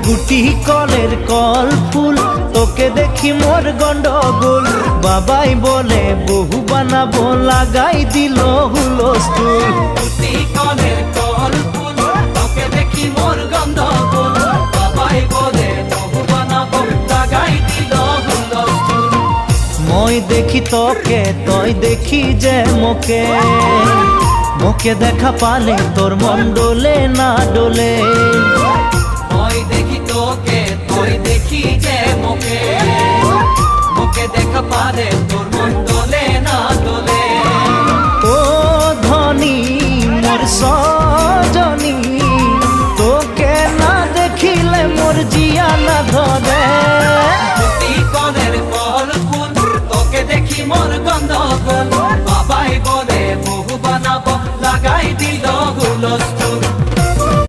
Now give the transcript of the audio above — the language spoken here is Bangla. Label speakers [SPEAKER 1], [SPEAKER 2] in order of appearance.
[SPEAKER 1] গুটি কলের কল ফুল, তোকে দেখি মোর গন্ডগোল। বাবাই বলে বহু বানাবো, লাগাই দিল হুলস্থুল।
[SPEAKER 2] গুটি কলের কল ফুল, তোকে দেখি মোর গন্ডগোল। বাবাই বলে বহু বানাবো, লাগাই দিল হুলস্থুল।
[SPEAKER 1] মই দেখি তোকে, তই দেখি যে মোকে, মোকে দেখা পালে তোর মন ডোলে না ডোলে।
[SPEAKER 2] মই দেখি তোকে, তুই দেখি যে মোকে, মোকে দেখা পালে তোর মন